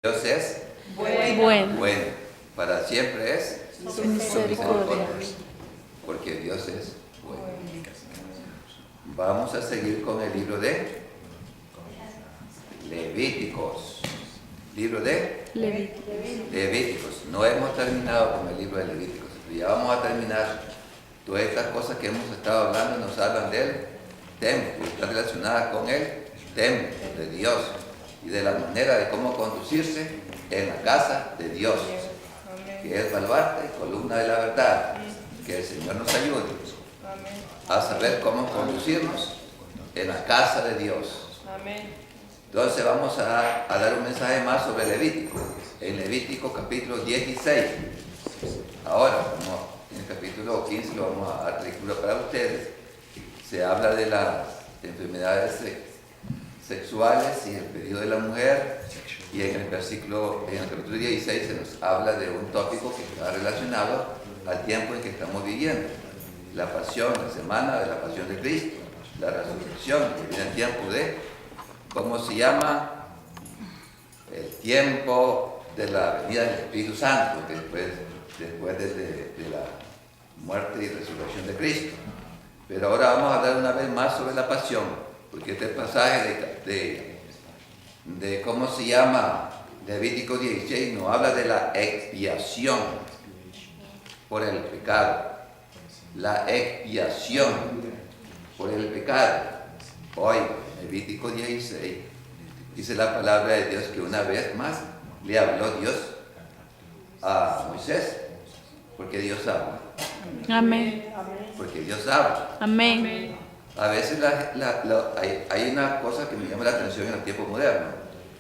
Dios es bueno, bueno, para siempre es su misericordia. porque Dios es bueno. Vamos a seguir con el libro de Levíticos. Libro de Levíticos. No hemos terminado con el libro de Levíticos, ya vamos a terminar. Todas estas cosas que hemos estado hablando nos hablan del templo, están relacionadas con el templo de Dios y de la manera de cómo conducirse en la casa de Dios, que es baluarte y columna de la verdad. Que el Señor nos ayude a saber cómo conducirnos en la casa de Dios. Entonces vamos a dar un mensaje más sobre Levítico, en Levítico capítulo 16. Ahora, como en el capítulo 15 lo vamos a articular para ustedes, se habla de las enfermedades sexuales y el pedido de la mujer, y en el capítulo 16 se nos habla de un tópico que está relacionado al tiempo en que estamos viviendo: la pasión, la semana de la pasión de Cristo, la resurrección, que viene el tiempo de, ¿cómo se llama? El tiempo de la venida del Espíritu Santo, que después de la muerte y resurrección de Cristo. Pero ahora vamos a hablar una vez más sobre la pasión, porque este pasaje de ¿cómo se llama? Levítico 16 nos habla de la expiación por el pecado. La expiación por el pecado. Hoy, Levítico 16, dice la palabra de Dios que una vez más le habló Dios a Moisés, porque Dios habla. Amén. Porque Dios habla. Amén. A veces hay una cosa que me llama la atención en el tiempo moderno.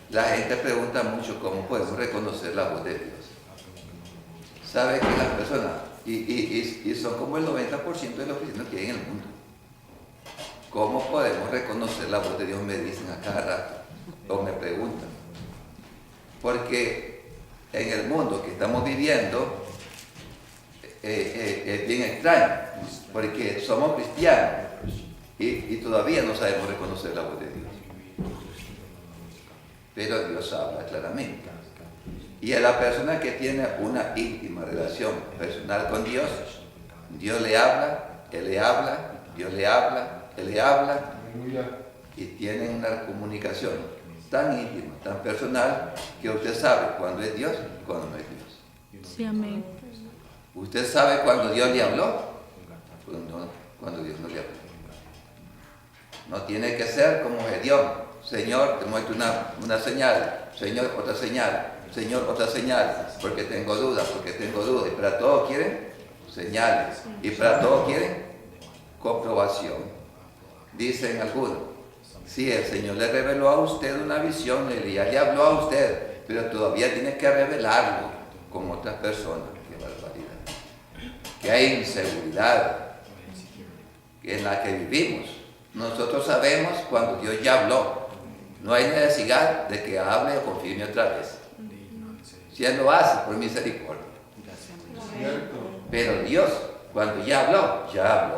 La gente pregunta mucho cómo podemos reconocer la voz de Dios. Sabe que las personas, y son como el 90% de los cristianos que hay en el mundo, ¿cómo podemos reconocer la voz de Dios? Me dicen a cada rato, o me preguntan. Porque en el mundo que estamos viviendo es bien extraño, porque somos cristianos y todavía no sabemos reconocer la voz de Dios. Pero Dios habla claramente. Y a la persona que tiene una íntima relación personal con Dios, Dios le habla, Él le habla, Dios le habla, Él le habla, y tienen una comunicación tan íntima, tan personal, que usted sabe cuándo es Dios y cuándo no es Dios. Sí, amén. Usted sabe cuándo Dios le habló, cuando Dios no le habló. No tiene que ser como Gedeón: Señor, te muestro una señal, Señor, otra señal, Señor, otra señal, porque tengo dudas, y para todo quieren señales, y para todo quieren comprobación. Dicen algunos: sí, el Señor le reveló a usted una visión, Elías le habló a usted, pero todavía tiene que revelarlo con otras personas. ¡Qué barbaridad! Que hay inseguridad en la que vivimos. Nosotros sabemos cuando Dios ya habló. No hay necesidad de que hable o confirme otra vez. Si Él lo hace por misericordia. Pero Dios, cuando ya habló, ya habló.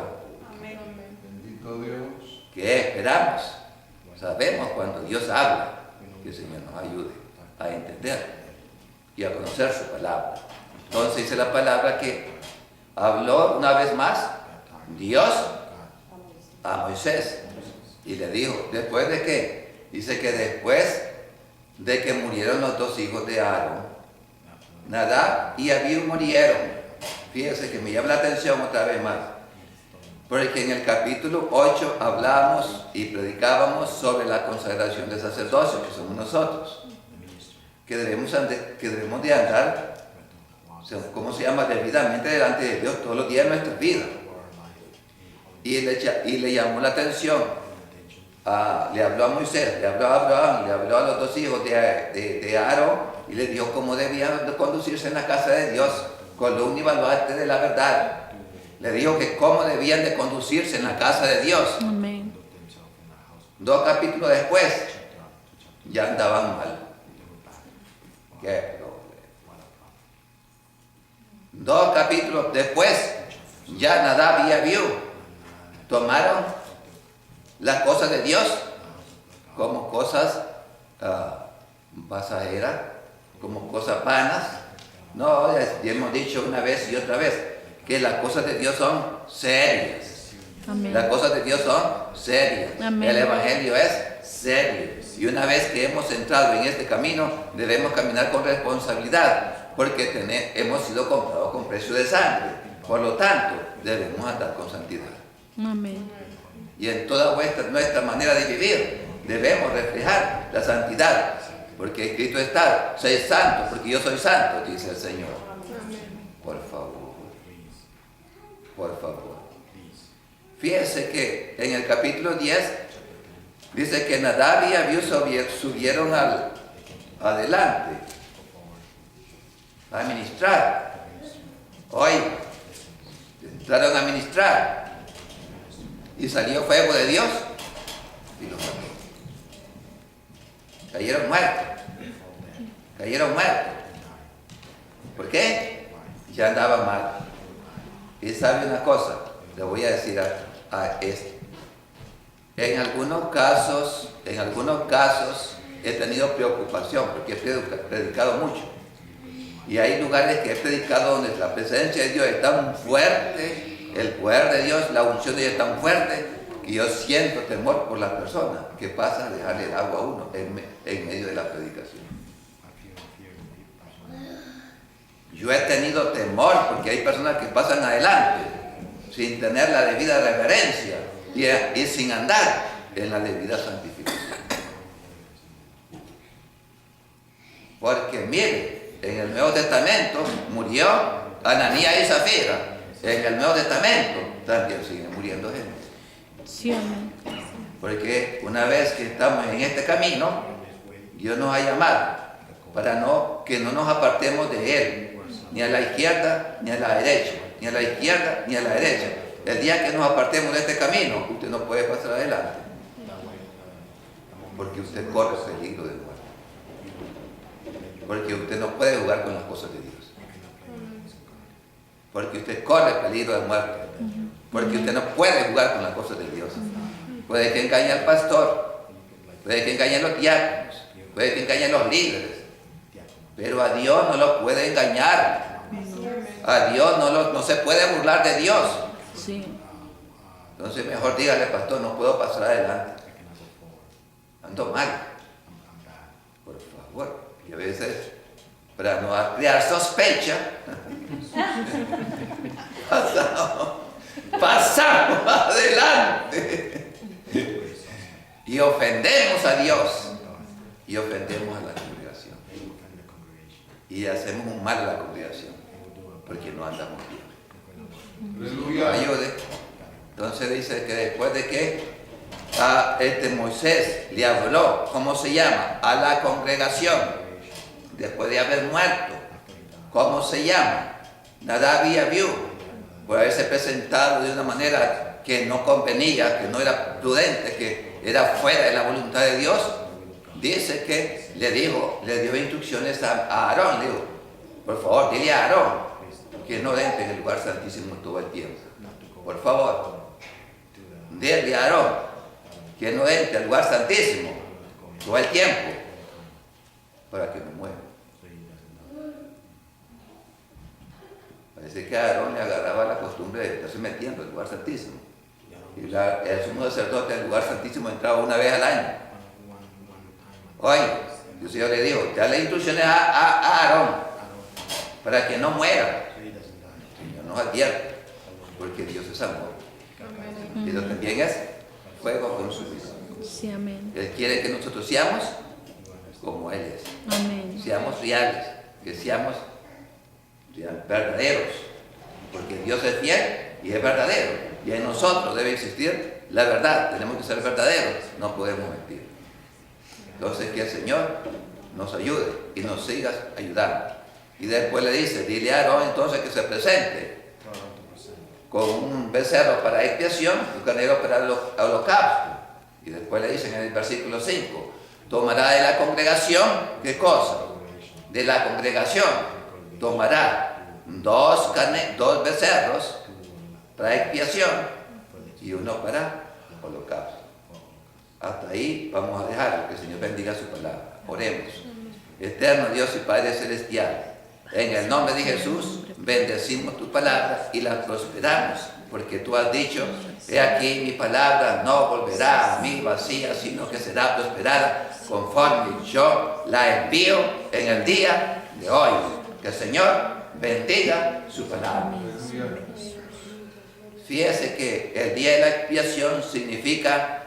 Bendito Dios. ¿Qué esperamos? Sabemos cuando Dios habla. Que el Señor nos ayude a entender y a conocer su palabra. Entonces dice la palabra que habló una vez más Dios a Moisés y le dijo: ¿después de qué? Dice que después de que murieron los dos hijos de Aarón, Nadab y Abiú murieron. Fíjense que me llama la atención otra vez más, porque en el capítulo 8 hablábamos y predicábamos sobre la consagración del sacerdocio, que somos nosotros, que debemos de andar, ¿cómo se llama?, debidamente delante de Dios todos los días de nuestra vida. Y le llamó la atención, le habló a Moisés, le habló a Abraham, le habló a los dos hijos de Aarón, y le dijo cómo debían de conducirse en la casa de Dios, columna y baluarte de la verdad. Le dijo que cómo debían de conducirse en la casa de Dios. Amén. 2 capítulos después, ya andaban mal. ¿Qué problema? 2 capítulos después, ya Nadab y Abiú tomaron las cosas de Dios como cosas pasajeras como cosas vanas. No, ya hemos dicho una vez y otra vez que las cosas de Dios son serias. Amén. Las cosas de Dios son serias. Amén. El Evangelio es serio. Y una vez que hemos entrado en este camino, debemos caminar con responsabilidad, porque hemos sido comprados con precio de sangre. Por lo tanto, debemos andar con santidad. Amén. Y en toda nuestra manera de vivir, debemos reflejar la santidad. Porque escrito está, soy santo, porque yo soy santo, dice el Señor. Por favor. Por favor. Fíjense que en el capítulo 10 dice que Nadab y Abiú subieron adelante a ministrar. Hoy entraron a ministrar y salió fuego de Dios y los mató. Cayeron muertos. Cayeron muertos. ¿Por qué? Ya andaban mal. Y sabe una cosa, le voy a decir a esto. En algunos casos he tenido preocupación porque he predicado mucho. Y hay lugares que he predicado donde la presencia de Dios es tan fuerte, el poder de Dios, la unción de Dios es tan fuerte, que yo siento temor por las personas que pasan a dejarle el agua a uno en medio de la predicación. Yo he tenido temor porque hay personas que pasan adelante sin tener la debida reverencia y sin andar en la debida santificación. Porque mire, en el Nuevo Testamento murió Ananías y Zafira. En el Nuevo Testamento también siguen muriendo gente. Sí, amén. Porque una vez que estamos en este camino, Dios nos ha llamado para que no nos apartemos de Él, ni a la izquierda ni a la derecha, ni a la izquierda ni a la derecha. El día que nos apartemos de este camino, usted no puede pasar adelante, porque usted corre peligro de muerte, porque usted no puede jugar con las cosas de Dios, porque usted corre peligro de muerte, porque usted no puede jugar con las cosas de Dios. Puede que engañe al pastor, puede que engañe a los diáconos, puede que engañe a los líderes, pero a Dios no lo puede engañar. A Dios no se puede burlar de Dios. Sí. Entonces mejor dígale, pastor, no puedo pasar adelante. Ando mal. Por favor. Y a veces, para no crear sospecha, pasamos adelante. Y ofendemos a Dios. Y ofendemos a la congregación. Y hacemos un mal a la congregación. Porque no andamos bien. Aleluya. Ayude. Entonces dice que después de que a Moisés le habló, ¿cómo se llama? A la congregación, después de haber muerto, ¿cómo se llama? Nadab y Abiú, por haberse presentado de una manera que no convenía, que no era prudente, que era fuera de la voluntad de Dios. Dice que le dio instrucciones a Aarón, le dijo, por favor, dile a Aarón que no entre en el lugar santísimo todo el tiempo. Por favor, dile a Aarón que no entre al lugar santísimo todo el tiempo para que no muera. Parece que a Aarón le agarraba la costumbre de estarse metiendo en el lugar santísimo. Y el sumo sacerdote al lugar santísimo entraba una vez al año. Oye, el Señor le dijo, dale instrucciones a Aarón para que no muera. El Señor nos advierte, porque Dios es amor. Pero también es fuego consumido. Sí, amén. Él quiere que nosotros seamos como Él es. Amén. Seamos reales, que seamos verdaderos. Porque Dios es fiel y es verdadero. Y en nosotros debe existir la verdad. Tenemos que ser verdaderos, no podemos mentir. Entonces que el Señor nos ayude y nos siga ayudando. Y después le dice, dile a Aarón entonces que se presente con un becerro para expiación y un carnero para el holocausto. Y después le dicen en el versículo 5, tomará de la congregación, ¿qué cosa? De la congregación tomará dos becerros para expiación y uno para holocausto. Hasta ahí vamos a dejarlo, que el Señor bendiga su palabra. Oremos. Eterno Dios y Padre Celestial, en el nombre de Jesús, bendecimos tu palabra y la prosperamos, porque tú has dicho, he aquí mi palabra no volverá a mí vacía, sino que será prosperada conforme yo la envío en el día de hoy. Que el Señor bendiga su palabra. Fíjese que el día de la expiación significa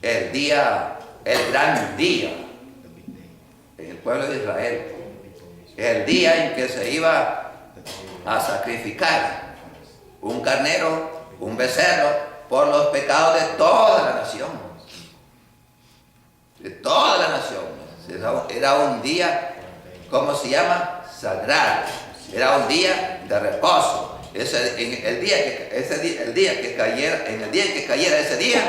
el gran día en el pueblo de Israel. El día en que se iba a sacrificar un carnero, un becerro, por los pecados de toda la nación. De toda la nación. Era un día, ¿cómo se llama? Sagrado. Era un día de reposo. En el día en que cayera ese día,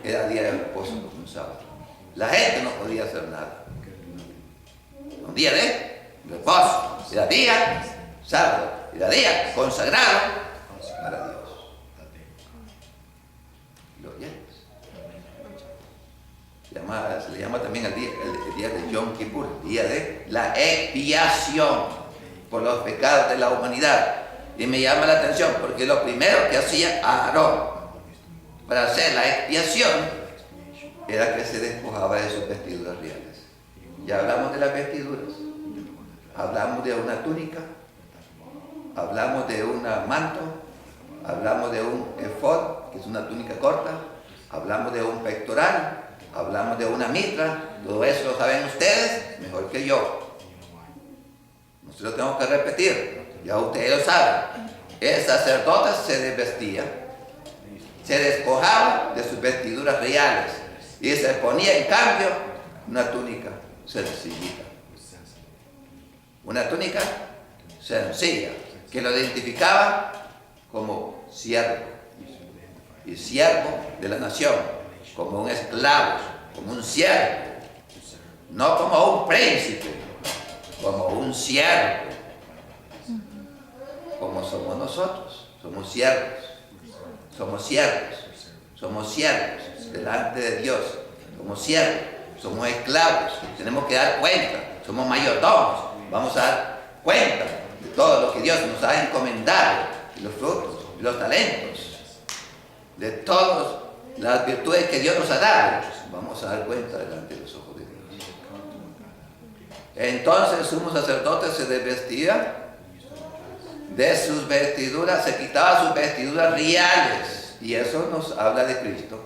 era día de reposo como un sábado. La gente no podía hacer nada. Un día de reposo. Era día sábado. Era día consagrado para Dios. Gloria. Se le llama también el día de Yom Kippur, el día de la expiación por los pecados de la humanidad. Y me llama la atención porque lo primero que hacía Aarón para hacer la expiación era que se despojaba de sus vestiduras reales. Ya hablamos de las vestiduras, hablamos de una túnica, hablamos de un manto, hablamos de un efod, que es una túnica corta, hablamos de un pectoral, hablamos de una mitra. Todo eso lo saben ustedes mejor que yo. No se lo tengo que repetir, ya ustedes lo saben. El sacerdote se desvestía, se despojaba de sus vestiduras reales y se ponía en cambio una túnica sencillita. Una túnica sencilla que lo identificaba como siervo y siervo de la nación, como un esclavo, como un siervo, no como un príncipe, como un siervo, como somos nosotros. Somos siervos, somos siervos, somos siervos delante de Dios, somos siervos, somos esclavos, tenemos que dar cuenta, somos mayordomos, vamos a dar cuenta de todo lo que Dios nos ha encomendado, y los frutos, y los talentos, de todas las virtudes que Dios nos ha dado, vamos a dar cuenta delante de los ojos de Dios. Entonces el sumo sacerdote se desvestía de sus vestiduras, se quitaba sus vestiduras reales, y eso nos habla de Cristo,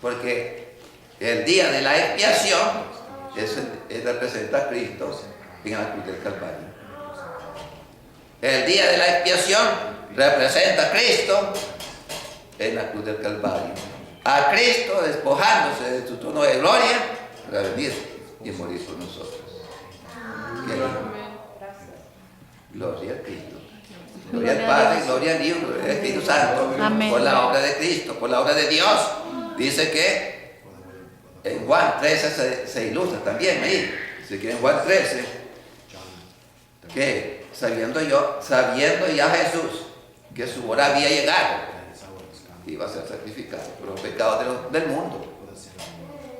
porque el día de la expiación representa a Cristo en la cruz del Calvario. El día de la expiación representa a Cristo en la cruz del Calvario. A Cristo despojándose de su trono de gloria para venir y morir por nosotros. Gloria a Cristo. Gloria al Padre, gloria al Hijo, gloria al Espíritu Santo. Amén. Por la obra de Cristo, por la obra de Dios. Dice que en Juan 13 se ilustra también ahí. Dice que en Juan 13, que sabiendo ya Jesús que su hora había llegado, iba a ser sacrificado por los pecados del mundo.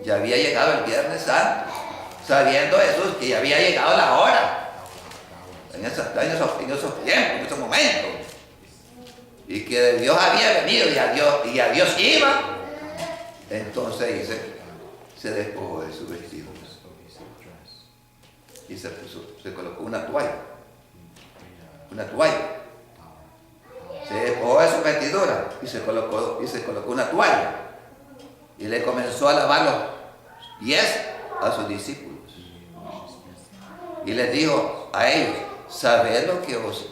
Ya había llegado el Viernes Santo, sabiendo Jesús que ya había llegado la hora. En esos tiempos, en esos momentos, y que Dios había venido y a Dios iba, entonces se despojó de su vestido y se colocó una toalla, se despojó de su vestidura y se colocó una toalla y le comenzó a lavar los pies a sus discípulos y les dijo a ellos: ¿sabéis lo que os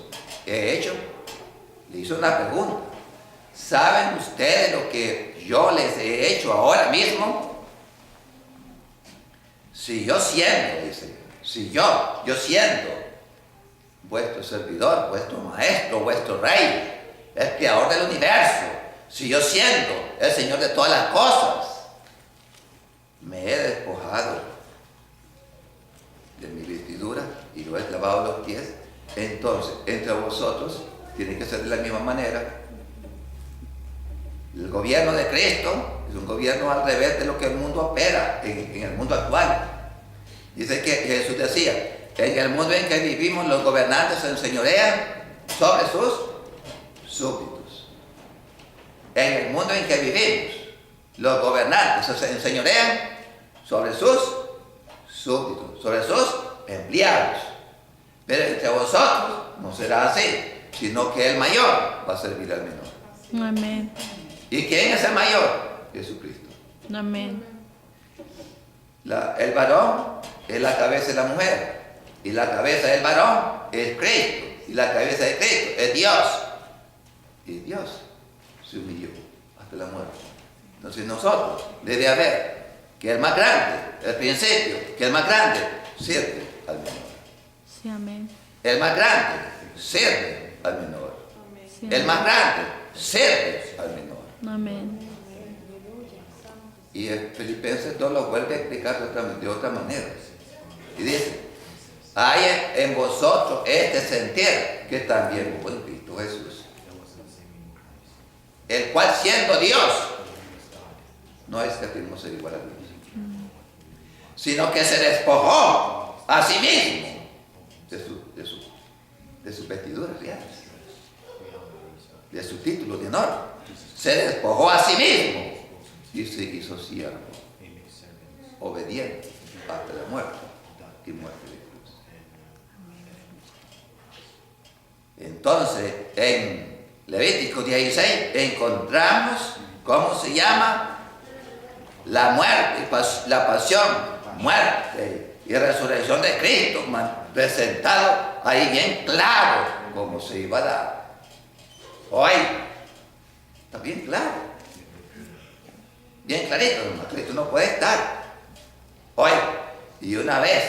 he hecho? Le hizo una pregunta. ¿Saben ustedes lo que yo les he hecho ahora mismo? Si yo siendo, dice, yo siendo vuestro servidor, vuestro maestro, vuestro rey, el creador del universo, si yo siendo el Señor de todas las cosas, me he despojado de mi vestidura y lo he lavado los pies, entonces entre vosotros tiene que ser de la misma manera. El gobierno de Cristo es un gobierno al revés de lo que el mundo opera en el mundo actual. Dice que Jesús decía, en el mundo en que vivimos los gobernantes se enseñorean sobre sus súbditos. En el mundo en que vivimos, los gobernantes se enseñorean sobre sus súbditos, sobre sus empleados. Pero entre vosotros no será así, sino que el mayor va a servir al menor. Amén. ¿Y quién es el mayor? Jesucristo. Amén. El varón es la cabeza de la mujer, y la cabeza del varón es Cristo, y la cabeza de Cristo es Dios. Y Dios se humilló hasta la muerte. Entonces nosotros debe haber que el más grande, el principio, que el más grande sirve al menor. Sí, amén. El más grande sirve al menor. Sí, El más grande sirve al menor. amén. Y el Filipenses 2 lo vuelve a explicar de otra manera. Y dice, hay en vosotros este sentir que también hubo en Cristo Jesús, el cual siendo Dios, no es que tenemos ser igual a Dios, sino que se despojó a sí mismo de sus vestiduras reales, de su título de honor. Se despojó a sí mismo y se hizo siervo, obediente hasta la muerte y muerte de cruz. Entonces, en Levítico 16 encontramos cómo se llama la muerte, la pasión, muerte y resurrección de Cristo, presentado ahí bien claro cómo se iba a dar. Hoy está bien claro, bien clarito, hermano. Cristo no puede estar hoy. Y una vez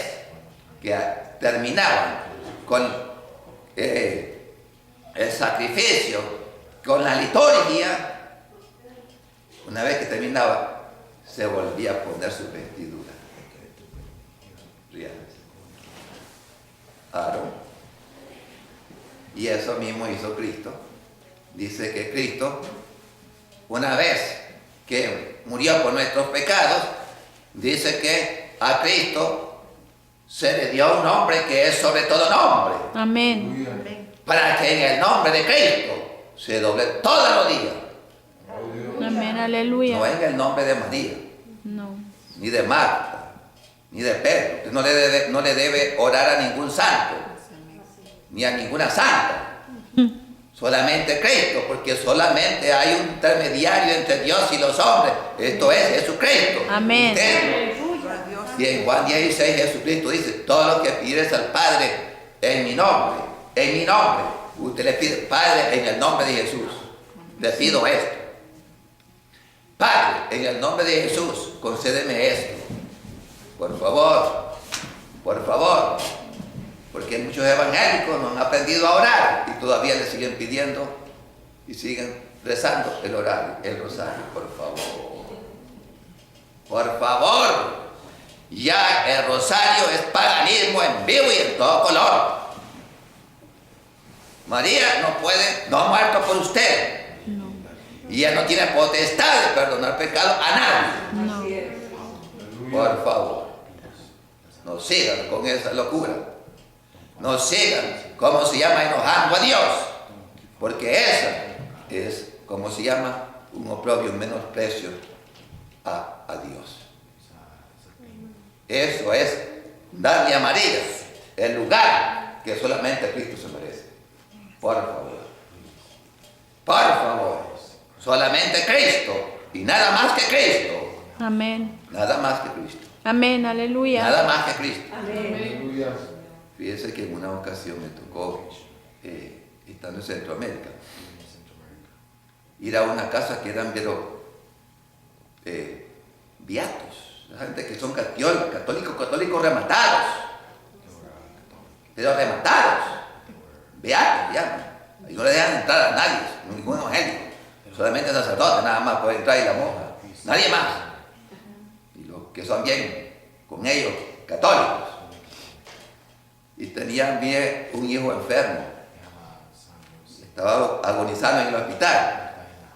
que terminaban con el sacrificio, con la liturgia, una vez que terminaba, se volvía a poner su vestidura reales. Aarón. Y eso mismo hizo Cristo. Dice que Cristo, una vez que murió por nuestros pecados, dice que a Cristo se le dio un nombre que es sobre todo nombre. Amén. Para que en el nombre de Cristo se doble toda rodilla. Amén. Aleluya. No en el nombre de María, No. ni de Marta, ni de Pedro. Usted no le debe orar a ningún santo, ni a ninguna santa. Solamente Cristo, porque solamente hay un intermediario entre Dios y los hombres. Esto es Jesucristo. Amén. Y en Juan 16 Jesucristo dice, todo lo que pides al Padre en mi nombre, usted le pide, Padre, en el nombre de Jesús, le pido esto. Padre, en el nombre de Jesús, concédeme esto. Por favor, porque muchos evangélicos no han aprendido a orar y todavía le siguen pidiendo y siguen rezando el rosario. Por favor, ya el rosario es paganismo en vivo y en todo color. María no ha muerto por usted. No. Y ella no tiene potestad de perdonar pecado a nadie. No. Por favor, no sigan con esa locura. No sigan, ¿cómo se llama? Enojando a Dios. Porque esa es, como se llama, un oprobio, un menosprecio a Dios. Eso es darle a María el lugar que solamente Cristo se merece. Por favor, solamente Cristo y nada más que Cristo. Amén. Nada más que Cristo. Amén. Aleluya. Nada más que Cristo. Aleluya. Fíjese que en una ocasión me tocó, estando en Centroamérica, ir a una casa que eran, beatos, la gente que son católicos rematados, pero rematados, beatos, llaman. Y no le dejan entrar a nadie, ningún evangélico, solamente sacerdotes, nada más puede entrar y la monja, nadie más. Y los que son bien con ellos, católicos. Y tenía un hijo enfermo, estaba agonizando en el hospital.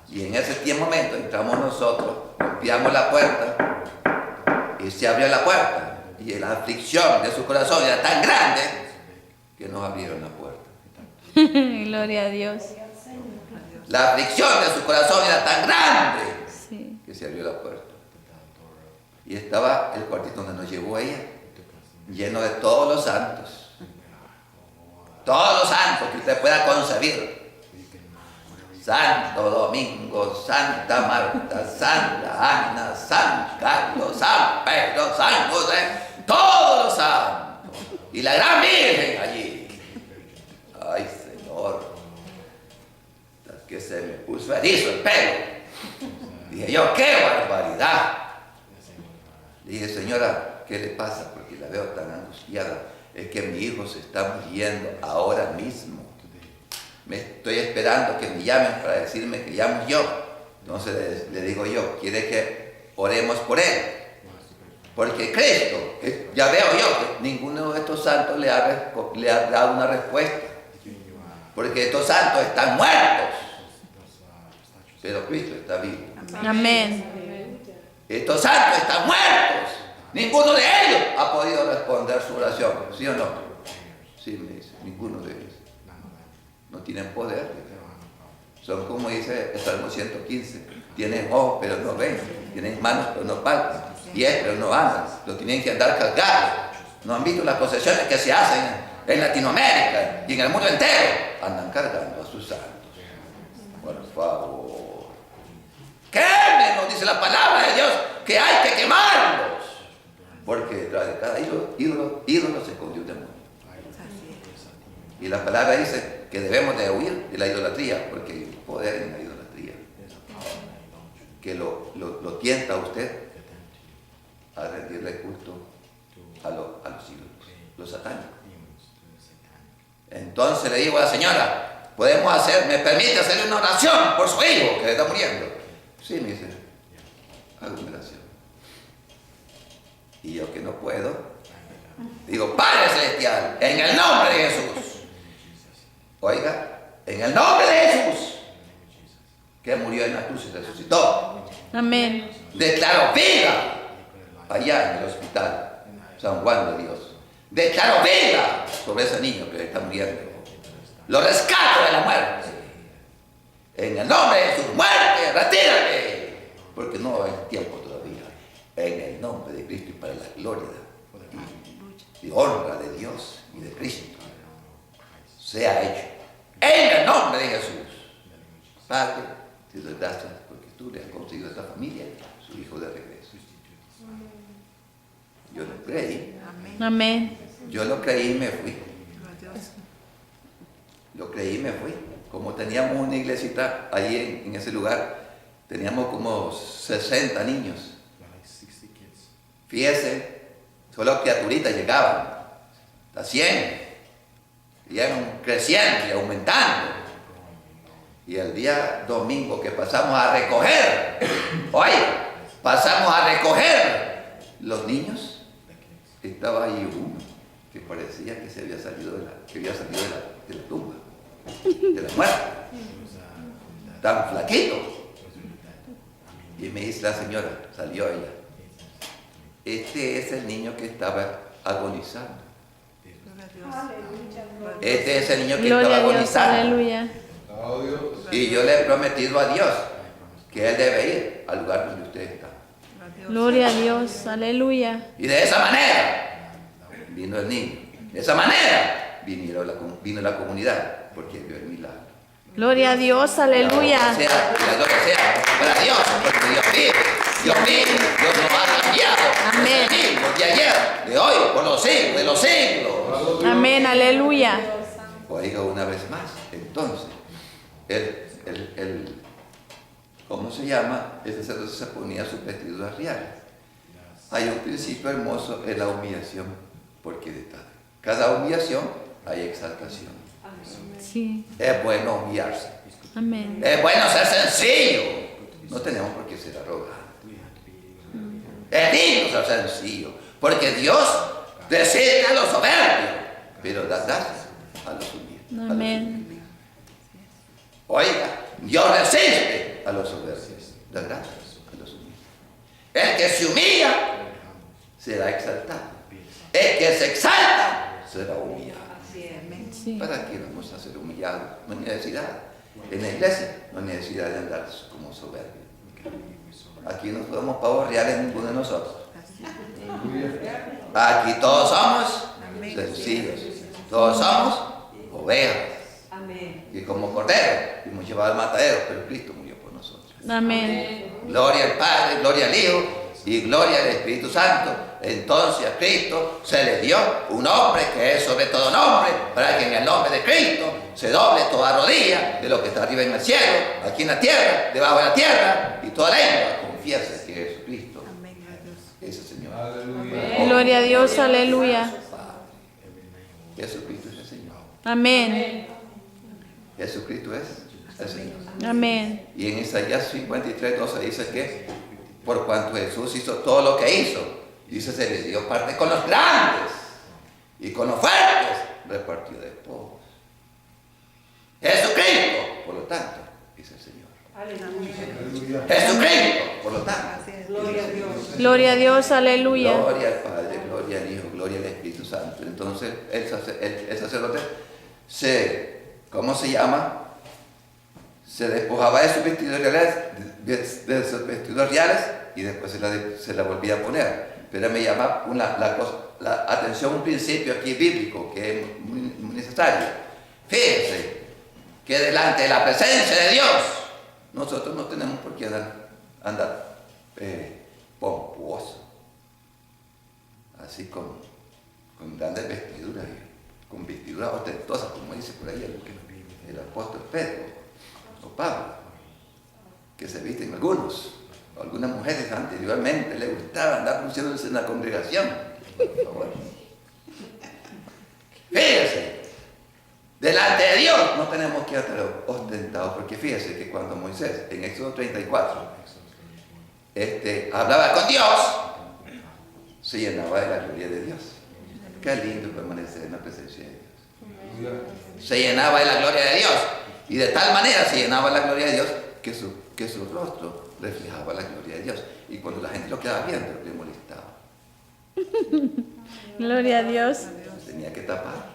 Y en ese momento entramos nosotros, golpeamos la puerta y se abrió la puerta. y la aflicción de su corazón era tan grande que nos abrieron la puerta. Gloria a Dios. La aflicción de su corazón era tan grande Sí. que se abrió la puerta. Y estaba el cuartito donde nos llevó ella, lleno de todos los santos. Todos los santos que usted pueda concebir. Santo Domingo, Santa Marta, Santa Ana, San Carlos, San Pedro, San José, todos los santos. Y la gran Virgen allí. Ay, Señor, que se me puso erizo el pelo. Dije yo, ¡qué barbaridad! Dije, señora, ¿qué le pasa? Porque la veo tan angustiada. Es que mi hijo se está muriendo ahora mismo. Me estoy esperando que me llamen para decirme que llamo yo. Entonces le digo yo, ¿quiere que oremos por él? Porque Cristo, que ya veo yo que ninguno de estos santos le ha dado una respuesta. Porque estos santos están muertos. Pero Cristo está vivo. Amén. Estos santos están muertos. Ninguno de ellos ha podido responder su oración. ¿Sí o no? Sí, me dice, ninguno de ellos. No tienen poder. Son como dice el Salmo 115. Tienen ojos pero no ven. Tienen manos pero no palpan. Pies pero no andan. Lo tienen que andar cargados. ¿No han visto las procesiones que se hacen en Latinoamérica y en el mundo entero? Andan cargando a sus santos. Por favor. Quémenos, dice la palabra de Dios, que hay que quemarlos. Porque detrás de cada ídolo se escondió un demonio. Y la palabra dice que debemos de huir de la idolatría, porque hay poder en la idolatría. Que lo tienta a usted a rendirle culto a los ídolos, los satánicos. Entonces le digo a la señora, ¿me permite hacerle una oración por su hijo que está muriendo? Sí, me dice, hago una oración. Y yo que no puedo, digo, Padre Celestial, en el nombre de Jesús. Oiga, en el nombre de Jesús, que murió en la cruz y resucitó. Amén. Declaro vida allá en el hospital San Juan de Dios. Declaro vida sobre ese niño que está muriendo. Lo rescato de la muerte. En el nombre de Jesús, muerte, retírate. Porque no hay tiempo todavía. En el nombre de Cristo y para la gloria y honra de Dios y de Cristo, sea hecho. En el nombre de Jesús. Padre, te doy gracias porque tú le has conseguido a esta familia su hijo de regreso. Yo lo creí. Amén. Yo lo creí y me fui. Lo creí y me fui. Como teníamos una iglesita allí en ese lugar, teníamos como 60 niños. Fíjese, solo criaturitas llegaban, a 100. Iban creciendo y aumentando. Y el día domingo que pasamos a recoger, los niños, estaba ahí uno que parecía que había salido de la tumba, de la muerte, tan flaquito. Y me dice la señora, salió ella, este es el niño que estaba agonizando. Este es el niño que Gloria estaba a Dios. agonizando. Aleluya. Y yo le he prometido a Dios que Él debe ir al lugar donde usted está. Gloria a Dios. Aleluya. Y de esa manera vino el niño. De esa manera vino la comunidad, porque vio el milagro. Gloria a Dios. Aleluya. La gloria sea para Dios, porque Dios vive. Dios vive. Dios nos ha cambiado. Amén. De mismo, de ayer, de hoy, por los siglos de los siglos. Amén. Aleluya. Oiga una vez más. Entonces, ¿cómo se llama? El sacerdote se ponía sus vestidos reales. Hay un principio hermoso en la humillación, porque detrás de cada humillación hay exaltación. Sí. Es bueno humillarse. Amén. Es bueno ser sencillo. No tenemos por qué ser arrogantes. Es lindo ser sencillo, porque Dios desea a los soberbios, pero da gracias a los humildes. Amén. Oiga, Dios resiste a los soberbios, da gracias a los humildes. El que se humilla será exaltado. El que se exalta será humillado. Sí. ¿Para qué vamos a ser humillados? No hay necesidad. En la iglesia no hay necesidad de andar como soberbios. Aquí no somos pavos reales ninguno de nosotros. Aquí todos somos sencillos. Todos somos ovejas. Y como cordero fuimos llevados al matadero, pero Cristo murió por nosotros. Amén. Gloria al Padre, gloria al Hijo y gloria al Espíritu Santo. Entonces a Cristo se le dio un nombre que es sobre todo nombre, para que en el nombre de Cristo se doble toda rodilla de lo que está arriba en el cielo, aquí en la tierra, debajo de la tierra, y toda lengua confiese que Jesucristo es el Señor. Aleluya. Gloria a Dios, aleluya. Jesucristo es el Señor. Amén. Jesucristo es el Señor. Amén. Y en Isaías 53:12 dice que por cuanto Jesús hizo todo lo que hizo, dice, se le dio parte con los grandes y con los fuertes repartió despojos. Jesucristo, por lo tanto, es el Señor. Aleluya. Jesucristo, por lo tanto. Gloria a Dios. Gloria a Dios, aleluya. Gloria al Padre, gloria al Hijo, gloria al Espíritu Santo. Entonces el sacerdote ¿cómo se llama? Se despojaba de sus vestidos reales, de sus vestidos reales, y después se la volvía a poner. Pero me llama la atención un principio aquí bíblico que es muy necesario. Fíjense que delante de la presencia de Dios nosotros no tenemos por qué andar pomposos, así con grandes vestiduras, con vestiduras ostentosas, como dice por ahí el apóstol Pedro o Pablo, que se visten algunas mujeres anteriormente les gustaba andar luciéndose en la congregación. Por favor. Fíjense, delante de Dios no tenemos que estar ostentados, porque fíjense que cuando Moisés en Éxodo 34 hablaba con Dios, se llenaba de la gloria de Dios. Qué lindo permanecer en la presencia de Dios. Se llenaba de la gloria de Dios, y de tal manera se llenaba de la gloria de Dios que su rostro reflejaba la gloria de Dios, y cuando la gente lo quedaba viendo le molestaba. Gloria a Dios. Tenía que tapar.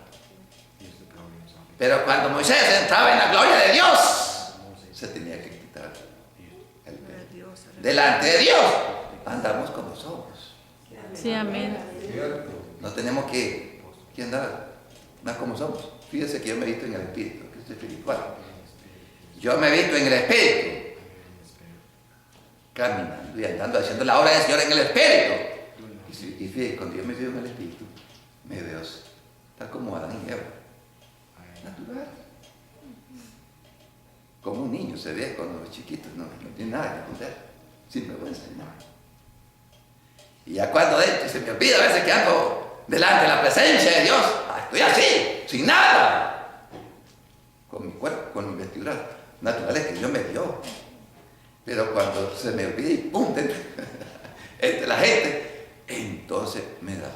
Pero cuando Moisés entraba en la gloria de Dios, se tenía que quitar el velo. Delante de Dios andamos como somos. Sí, amén. No tenemos que andar como somos. Fíjense que yo me he visto en el Espíritu, que es espiritual. Yo me he visto en el Espíritu, caminando y andando, haciendo la obra del Señor en el Espíritu. Y fíjense, cuando yo me veo en el Espíritu, me veo tal como Adán y Eva. Natural. Como un niño se ve cuando es chiquito, no tiene nada que esconder, sin vergüenza ni nada. Y ya cuando dentro se me olvida a veces que ando delante de la presencia de Dios, estoy así, sin nada, con mi cuerpo, con mis vestiduras naturales que Dios me dio. Pero cuando se me olvida y pum, entre la gente, entonces me da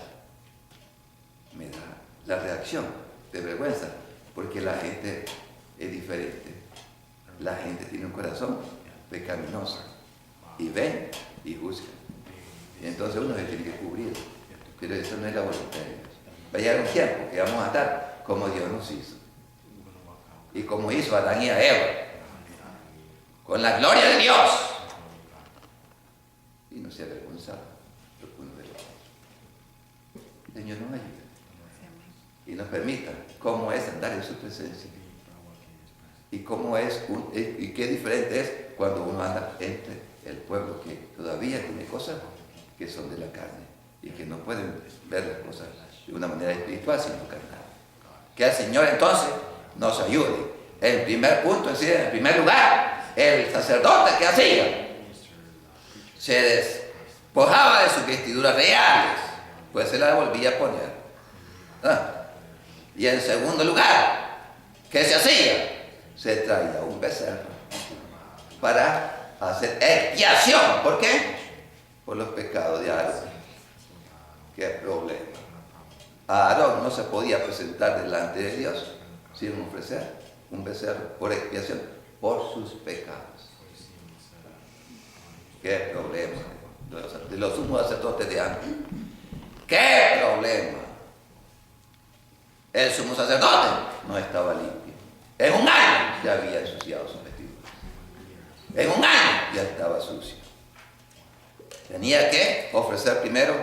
la reacción de vergüenza, porque la gente es diferente. La gente tiene un corazón pecaminoso y ven y juzgan. Y entonces uno se tiene que cubrir. Pero eso no es la voluntad de Dios. Va a llegar un tiempo que vamos a estar como Dios nos hizo. Y como hizo a Adán y a Eva. Con la gloria de Dios. Y no se avergonzaba uno de los otros. Señor nos ayude. Y nos permita cómo es andar en su presencia. Y cómo es y qué diferente es cuando uno anda entre el pueblo que todavía tiene cosas que son de la carne y que no pueden ver las cosas de una manera espiritual sino carnal. Que el Señor entonces nos ayude. El primer punto, es decir, en primer lugar, el sacerdote que hacía se despojaba de sus vestiduras reales, pues se las volvía a poner. Y en segundo lugar, ¿qué se hacía? Se traía un becerro para hacer expiación. ¿Por qué? Por los pecados de Aarón. ¿Qué problema? Aarón no se podía presentar delante de Dios sin ofrecer un becerro por expiación por sus pecados. ¿Qué problema? De los sumos sacerdotes de antes. ¿Qué problema? El sumo sacerdote no estaba limpio. En un año ya había ensuciado sus vestiduras. En un año ya estaba sucio. Tenía que ofrecer primero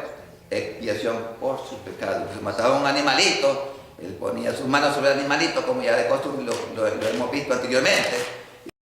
expiación por sus pecados. Se mataba un animalito, él ponía sus manos sobre el animalito, como ya de costumbre lo hemos visto anteriormente,